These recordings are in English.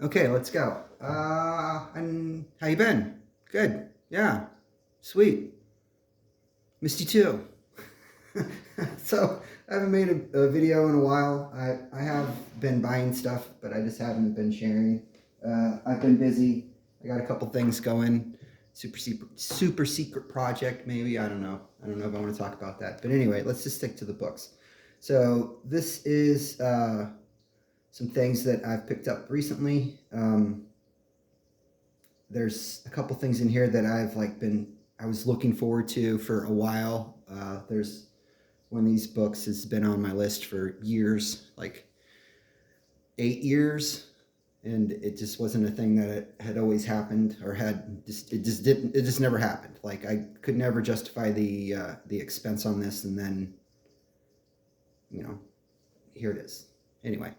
Okay, let's go. And how you been? Good. Yeah. Sweet. Missed you too. So I haven't made a video in a while. I have been buying stuff, but I just haven't been sharing. I've been busy. I got a couple things going. Super secret project, maybe. I don't know. I don't know if I want to talk about that. But anyway, let's just stick to the books. So this is some things that I've picked up recently. There's a couple things in here that I was looking forward to for a while. There's one of these books has been on my list for years, like 8 years, and it just wasn't a thing that it had always happened or it just never happened. Like I could never justify the expense on this, and then here it is. Anyway,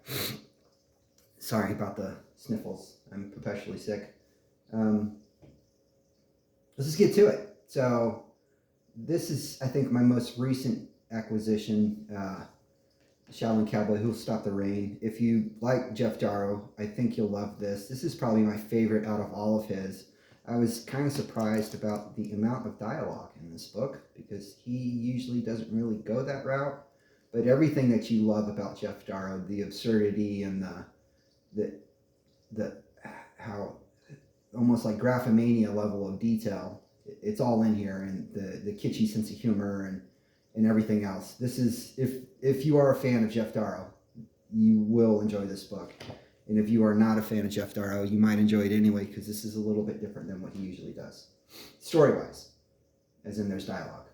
sorry about the sniffles. I'm perpetually sick. Let's just get to it. So this is, I think, my most recent acquisition, Shaolin Cowboy, Who'll Stop the Rain. If you like Jeff Darrow, I think you'll love this. This is probably my favorite out of all of his. I was kind of surprised about the amount of dialogue in this book because he usually doesn't really go that route. But everything that you love about Jeff Darrow, the absurdity and the how almost like graphomania level of detail, it's all in here, and the kitschy sense of humor and everything else. This is, if you are a fan of Jeff Darrow, you will enjoy this book. And if you are not a fan of Jeff Darrow, you might enjoy it anyway because this is a little bit different than what he usually does. Story-wise, as in there's dialogue.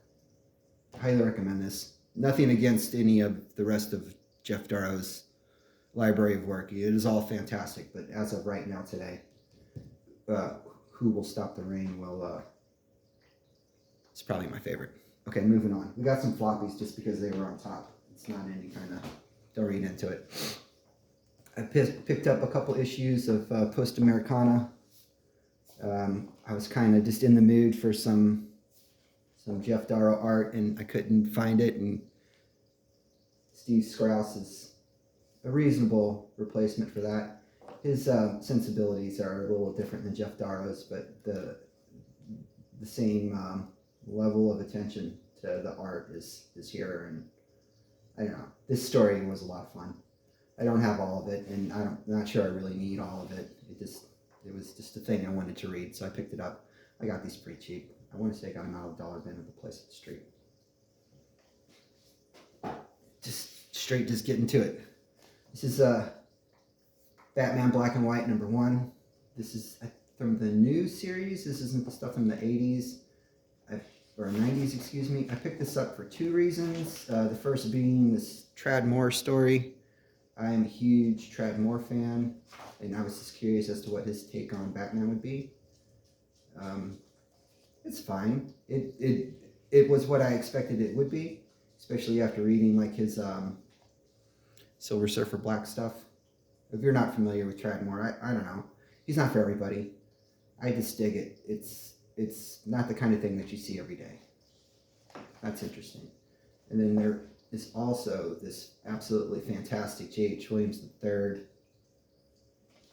Highly recommend this. Nothing against any of the rest of Jeff Darrow's library of work. It is all fantastic, but as of right now today, Who Will Stop the Rain it's probably my favorite. Okay, moving on. We got some floppies just because they were on top. It's not any kind of, don't read into it. I picked up a couple issues of Post Americana. I was kind of just in the mood for some Jeff Darrow art, and I couldn't find it, and Steve Skraus is a reasonable replacement for that. His sensibilities are a little different than Jeff Darrow's, but the same level of attention to the art is here, and I don't know. This story was a lot of fun. I don't have all of it, and I'm not sure I really need all of it. It was just a thing I wanted to read, so I picked it up. I got these pretty cheap. I want to say I got them out of Dollar Bin at the place at the street. Just getting to it. This is Batman Black and White #1. This is from the new series. This isn't the stuff from the 80s. Or 90s, excuse me. I picked this up for two reasons. The first being this Tradd Moore story. I am a huge Tradd Moore fan, and I was just curious as to what his take on Batman would be. It's fine. It was what I expected it would be, especially after reading like his Silver Surfer Black stuff. If you're not familiar with Tradd Moore, I don't know. He's not for everybody. I just dig it. It's not the kind of thing that you see every day. That's interesting. And then there is also this absolutely fantastic J.H. Williams III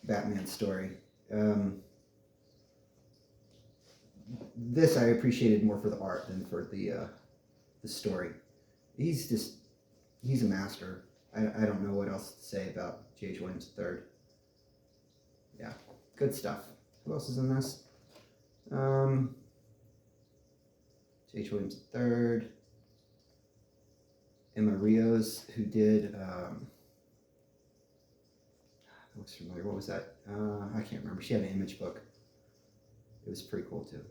Batman story. This I appreciated more for the art than for the story. He's a master. I don't know what else to say about J.H. Williams III. Yeah, good stuff. Who else is in this? J.H. Williams III, Emma Rios, who did, looks familiar, what was that? I can't remember. She had an Image book. It was pretty cool too.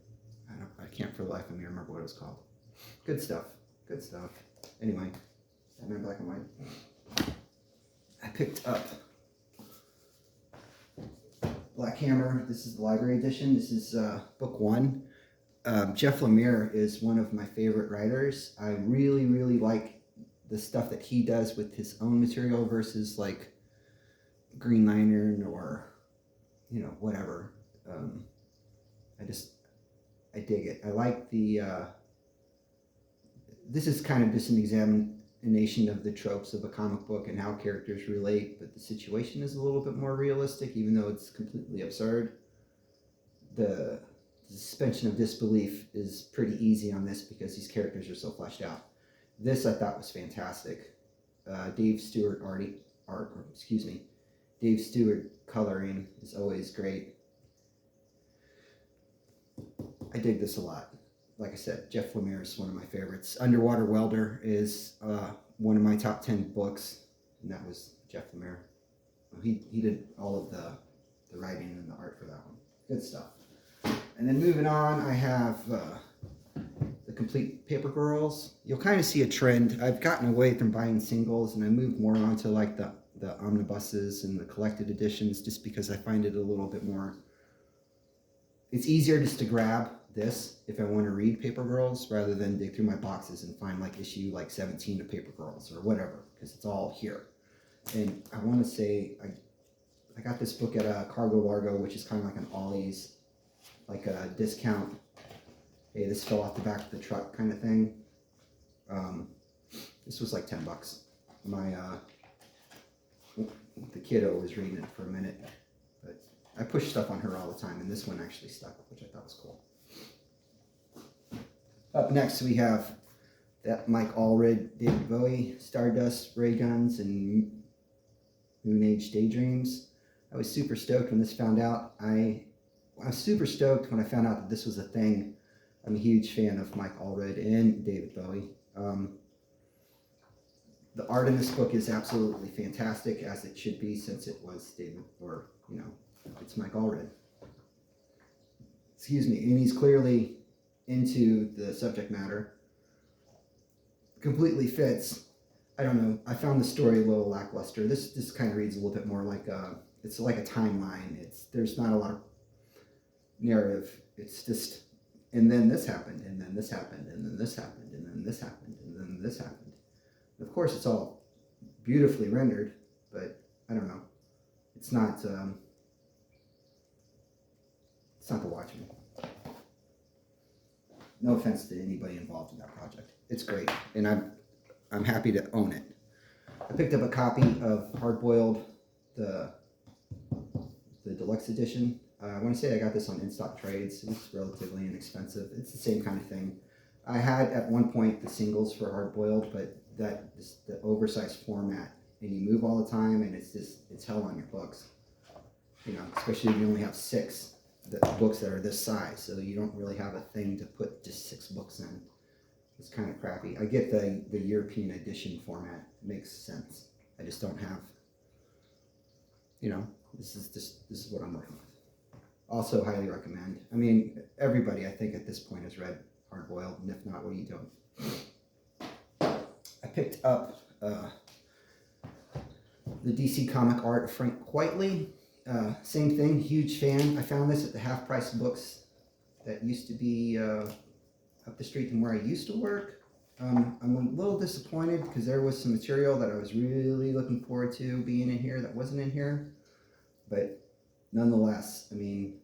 I can't for the life of me remember what it was called. Good stuff. Good stuff. Anyway, Batman Black and White. I picked up Black Hammer. This is the library edition. This is book 1. Jeff Lemire is one of my favorite writers. I really, really like the stuff that he does with his own material versus like Green Lantern or, whatever. I dig it. I like the, this is kind of just an continuation of the tropes of a comic book and how characters relate, but the situation is a little bit more realistic, even though it's completely absurd. The suspension of disbelief is pretty easy on this because these characters are so fleshed out. This I thought was fantastic. Dave Stewart Dave Stewart coloring is always great. I dig this a lot. Like I said, Jeff Lemire is one of my favorites. Underwater Welder is one of my top 10 books, and that was Jeff Lemire. He did all of the writing and the art for that one. Good stuff. And then moving on, I have the Complete Paper Girls. You'll kind of see a trend. I've gotten away from buying singles, and I moved more onto like the omnibuses and the collected editions, just because I find it a little bit more. It's easier just to grab this if I want to read Paper Girls rather than dig through my boxes and find like issue like 17 of Paper Girls or whatever, because it's all here. And I want to say I got this book at a Cargo Largo, which is kind of like an Ollie's, like a discount. Hey, this fell off the back of the truck kind of thing. This was like $10. My the kiddo was reading it for a minute, but I push stuff on her all the time, and this one actually stuck, which I thought was cool. Up next, we have that Mike Allred, David Bowie, Stardust, Ray Guns, and Moon Age Daydreams. I was super stoked when this found out. I was super stoked when I found out that this was a thing. I'm a huge fan of Mike Allred and David Bowie. The art in this book is absolutely fantastic, as it should be, since it was it's Mike Allred. Excuse me, and he's clearly into the subject matter. Completely fits. I don't know, I found the story a little lackluster. This kind of reads a little bit more like it's like a timeline. There's not a lot of narrative. It's just, and then this happened, and then this happened, and then this happened, and then this happened, and then this happened. Of course, it's all beautifully rendered, but I don't know. It's not the Watchmen. No offense to anybody involved in that project. It's great, and I'm happy to own it. I picked up a copy of Hardboiled, the deluxe edition. I want to say I got this on In-Stock Trades. It was relatively inexpensive. It's the same kind of thing. I had at one point the singles for Hardboiled, but the oversized format, and you move all the time, and it's hell on your books. Especially if you only have 6 books that are this size, so you don't really have a thing to put just 6 books in. It's kind of crappy. I get the European edition format. It makes sense. I just don't have, this is what I'm working with. Also highly recommend. I mean, everybody I think at this point has read Hardboiled, and if not, what are you doing? I picked up the DC comic art of Frank Quitely. Same thing, huge fan. I found this at the Half Price Books that used to be up the street from where I used to work. I'm a little disappointed because there was some material that I was really looking forward to being in here that wasn't in here. But nonetheless, I mean,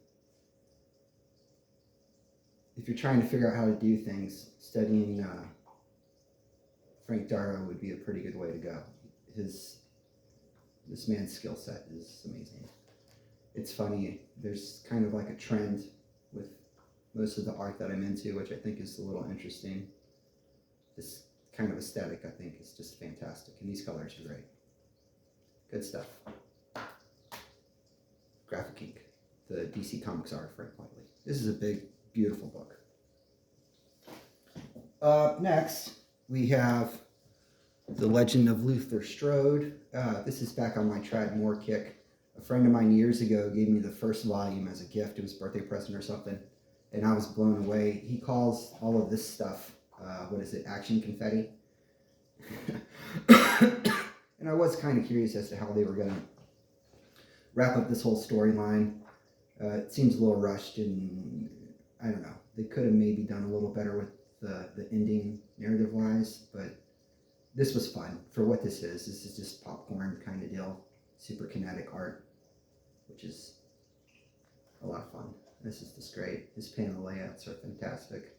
if you're trying to figure out how to do things, studying Frank Darrow would be a pretty good way to go. This man's skill set is amazing. It's funny, there's kind of like a trend with most of the art that I'm into, which I think is a little interesting. This kind of aesthetic, I think, is just fantastic, and these colors are great. Good stuff. Graphic Ink, the DC Comics art of Frank Quitely. This is a big, beautiful book. Next, we have The Legend of Luther Strode. This is back on my Trad Moore kick. A friend of mine years ago gave me the first volume as a gift. It was a birthday present or something, and I was blown away. He calls all of this stuff, action confetti? And I was kind of curious as to how they were going to wrap up this whole storyline. It seems a little rushed, and I don't know. They could have maybe done a little better with the ending narrative-wise, but this was fun for what this is. This is just popcorn kind of deal. Super kinetic art, which is a lot of fun. This is just great. His panel layouts are fantastic.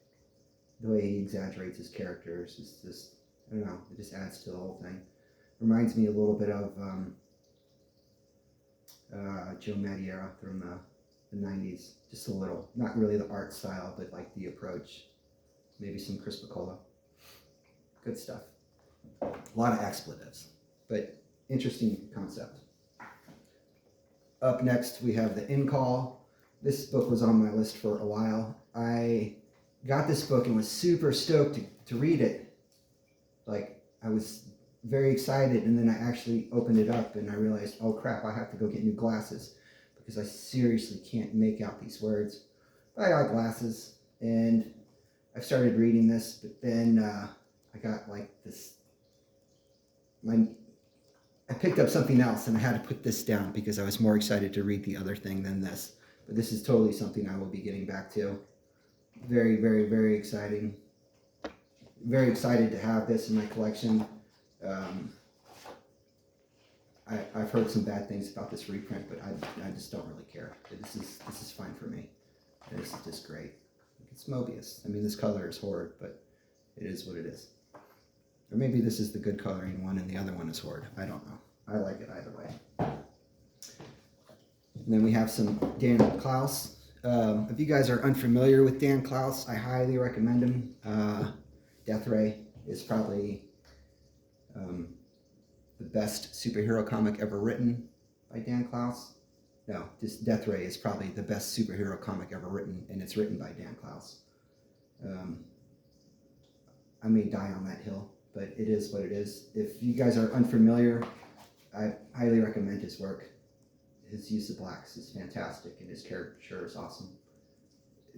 The way he exaggerates his characters is just I don't know, it just adds to the whole thing. Reminds me a little bit of Joe Madureira from the 90s, just a little. Not really the art style, but like the approach. Maybe some Crisp-Cola. Good stuff. A lot of expletives, but interesting concept. Up next, we have The In Call. This book was on my list for a while. I got this book and was super stoked to read it. Like, I was very excited, and then I actually opened it up and I realized, oh crap, I have to go get new glasses because I seriously can't make out these words. But I got glasses, and I've started reading this, but then I got like this, I picked up something else and I had to put this down because I was more excited to read the other thing than this. But this is totally something I will be getting back to. Very, very, very exciting. Very excited to have this in my collection. I've heard some bad things about this reprint, but I just don't really care. This is fine for me. This is just great. It's Mobius. I mean, this color is horrid, but it is what it is. Or maybe this is the good coloring one and the other one is horrid. I don't know. I like it either way. And then we have some Dan Klaus. If you guys are unfamiliar with Dan Klaus, I highly recommend him. Death Ray is probably the best superhero comic ever written by Dan Klaus. No, just Death Ray is probably the best superhero comic ever written, and it's written by Dan Klaus. I may die on that hill, but it is what it is. If you guys are unfamiliar, I highly recommend his work. His use of blacks is fantastic, and his caricature is awesome.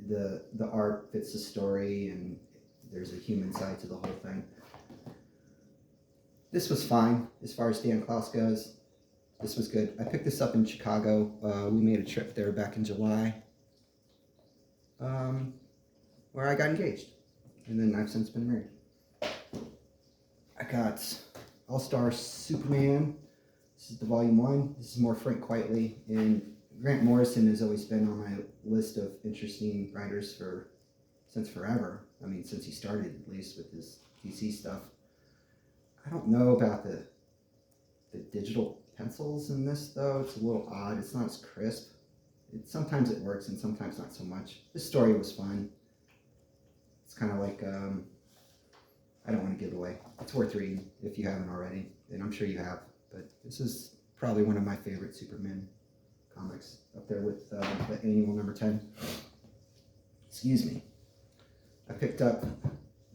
The art fits the story, and there's a human side to the whole thing. This was fine as far as Dan Klaus goes. This was good. I picked this up in Chicago. We made a trip there back in July, where I got engaged, and then I've since been married. I got All-Star Superman. This is the volume 1. This is more Frank Quitely, and Grant Morrison has always been on my list of interesting writers since forever. I mean, since he started, at least, with his DC stuff. I don't know about the digital pencils in this, though. It's a little odd. It's not as crisp. Sometimes it works, and sometimes not so much. This story was fun. It's kind of like, I don't want to give it away. It's worth reading if you haven't already, and I'm sure you have. But this is probably one of my favorite Superman comics, up there with the annual number 10. Excuse me. I picked up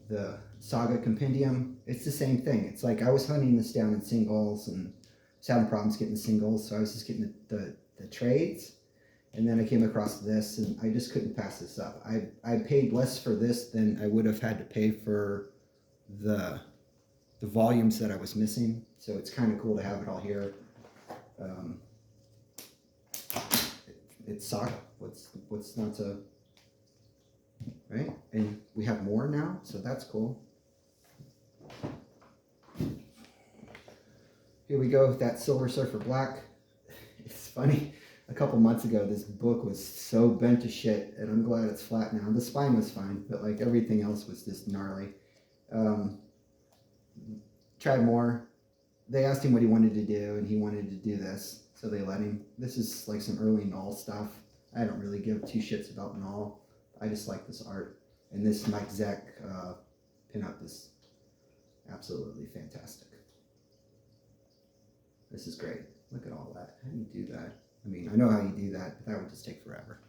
the Saga Compendium. It's the same thing. It's like I was hunting this down in singles and was having problems getting the singles, so I was just getting the trades. And then I came across this, and I just couldn't pass this up. I paid less for this than I would have had to pay for the volumes that I was missing. So it's kind of cool to have it all here. It's Saga. What's not to, right? And we have more now, so that's cool. Here we go with that Silver Surfer Black. It's funny. A couple months ago, this book was so bent to shit, and I'm glad it's flat now. The spine was fine, but like everything else was just gnarly. Tried more. They asked him what he wanted to do, and he wanted to do this, so they let him. This is like some early Null stuff. I don't really give two shits about Null. I just like this art, and this Mike Zeck pinup is absolutely fantastic. This is great. Look at all that. How do you do that? I mean, I know how you do that, but that would just take forever.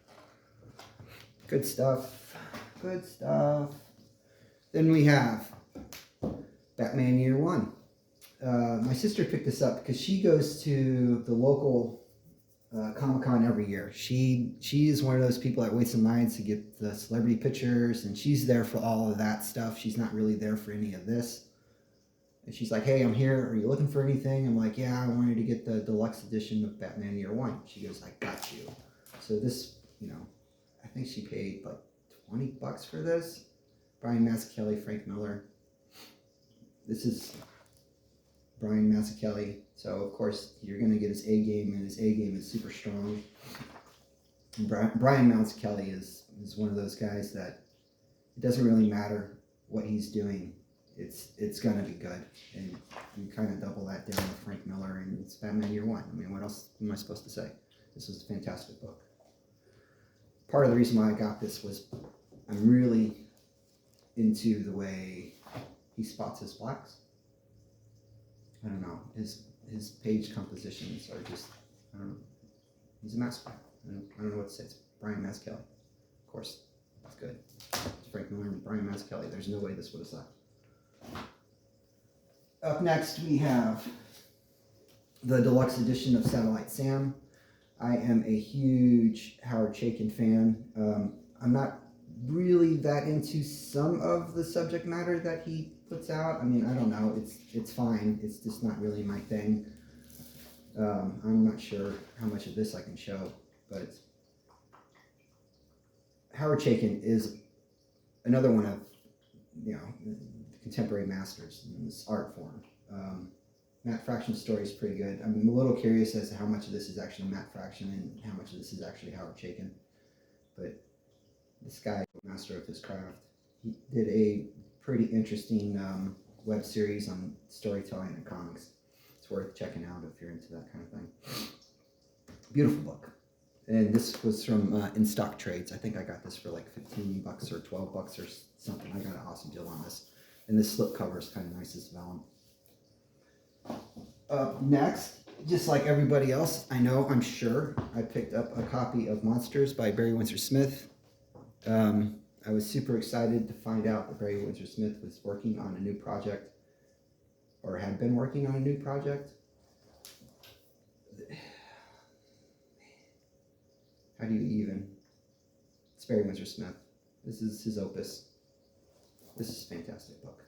Good stuff. Good stuff. Then we have Batman Year One. My sister picked this up because she goes to the local Comic-Con every year. She is one of those people that waits in lines to get the celebrity pictures, and she's there for all of that stuff. She's not really there for any of this. And she's like, hey, I'm here. Are you looking for anything? I'm like, yeah, I wanted to get the deluxe edition of Batman Year One. She goes, I got you. So this, I think she paid like $20 for this. Brian Mazzucchelli, Frank Miller. This is Brian Mazzucchelli. So, of course, you're going to get his A game, and his A game is super strong. And Brian Mazzucchelli is one of those guys that it doesn't really matter what he's doing. it's gonna be good. And you kind of double that down with Frank Miller, and it's Batman Year One. I mean, what else am I supposed to say? This was a fantastic book. Part of the reason why I got this was I'm really into the way he spots his blacks. I don't know, his page compositions are just, I don't know, he's a master. I don't know what to say. It's Brian Mazzelli. Of course, that's good. It's Frank Miller and Brian Mazzelli. There's no way this would have sucked. Up next, we have the deluxe edition of Satellite Sam. I am a huge Howard Chaykin fan. I'm not really that into some of the subject matter that he puts out. I mean, I don't know. It's fine. It's just not really my thing. I'm not sure how much of this I can show, but Howard Chaykin is another one of, contemporary masters in this art form. Matt Fraction's story is pretty good. I'm a little curious as to how much of this is actually Matt Fraction and how much of this is actually Howard Chaykin. But this guy, master of his craft, he did a pretty interesting web series on storytelling and comics. It's worth checking out if you're into that kind of thing. Beautiful book. And this was from In Stock Trades. I think I got this for like $15 or $12 or something. I got an awesome deal on this. And this slipcover is kind of nice as well. Next, just like everybody else, I'm sure, I picked up a copy of Monsters by Barry Windsor Smith. I was super excited to find out that Barry Windsor Smith was working on a new project, or had been working on a new project. How do you even? It's Barry Windsor Smith. This is his opus. This is a fantastic book.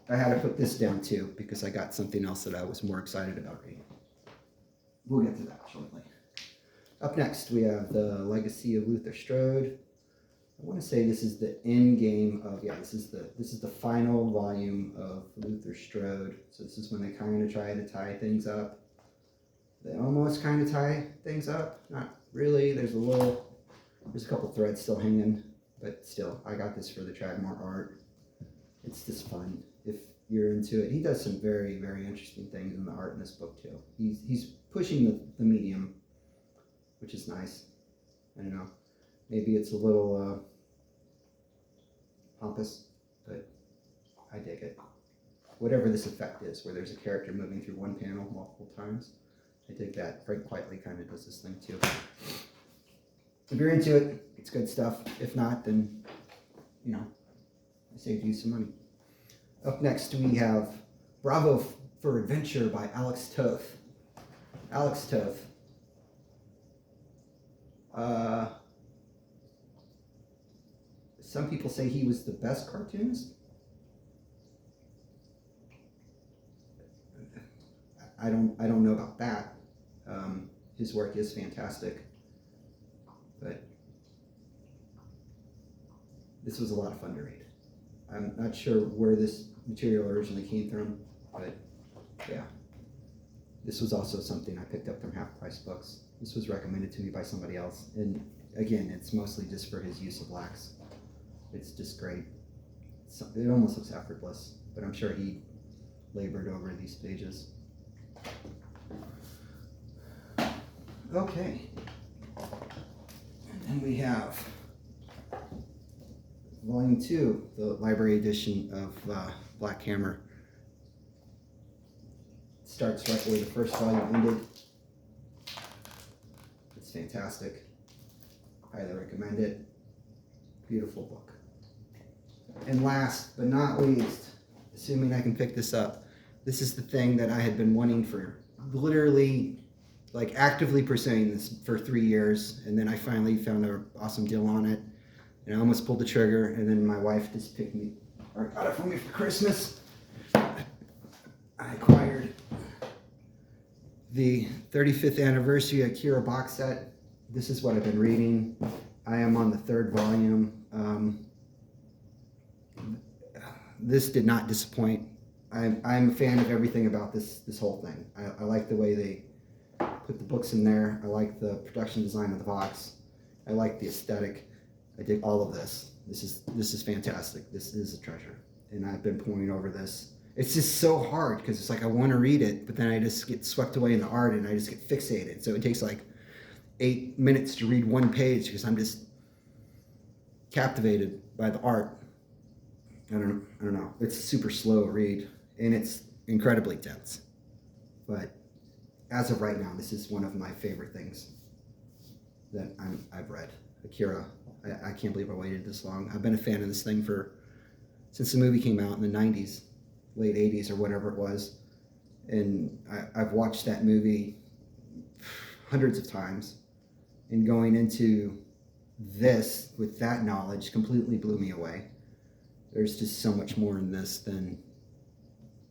I had to put this down too because I got something else that I was more excited about reading. We'll get to that shortly. Up next, we have The Legacy of Luther Strode. I want to say this is the end game of, this is the final volume of Luther Strode. So this is when they kind of try to tie things up. They almost kind of tie things up. Not really. There's a couple threads still hanging, but still, I got this for the Tragmore art. It's just fun if you're into it. He does some very, very interesting things in the art in this book too. He's pushing the medium, which is nice. I don't know. Maybe it's a little pompous, but I dig it. Whatever this effect is, where there's a character moving through one panel multiple times, I dig that. Frank Quitely kind of does this thing too. If you're into it, it's good stuff. If not, then, I saved you some money. Up next, we have Bravo for Adventure by Alex Toth. Alex Toth. Some people say he was the best cartoonist. I don't know about that. His work is fantastic, but this was a lot of fun to read. I'm not sure where this material originally came from, but yeah. This was also something I picked up from Half Price Books. This was recommended to me by somebody else, and again, it's mostly just for his use of blacks. It's just great. It almost looks effortless, but I'm sure he labored over these pages. Okay, and then we have Volume 2, the library edition of Black Hammer. It starts right where the first volume ended. It's fantastic. Highly recommend it. Beautiful book. And last but not least, assuming I can pick this up, this is the thing that I had been wanting for literally, actively pursuing this for 3 years, and then I finally found an awesome deal on it, and I almost pulled the trigger, and then my wife just got it for me for Christmas. I acquired the 35th anniversary Akira box set. This is what I've been reading. I am on the 3rd volume. This did not disappoint. I'm a fan of everything about this whole thing. I like the way they put the books in there. I like the production design of the box. I like the aesthetic. I dig all of this. This is fantastic. This is a treasure. And I've been poring over this. It's just so hard because it's like I want to read it, but then I just get swept away in the art and I just get fixated. So it takes like 8 minutes to read one page because I'm just captivated by the art. I don't know. It's a super slow read and it's incredibly dense. But as of right now, this is one of my favorite things that I've read. Akira. I can't believe I waited this long. I've been a fan of this thing since the movie came out in the 90s, late 80s or whatever it was. And I've watched that movie hundreds of times. And going into this with that knowledge completely blew me away. There's just so much more in this than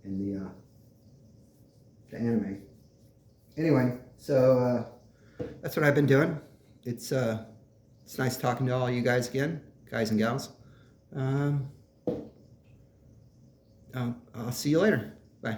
in the anime. Anyway, so that's what I've been doing. It's nice talking to all you guys again, guys and gals. I'll see you later. Bye.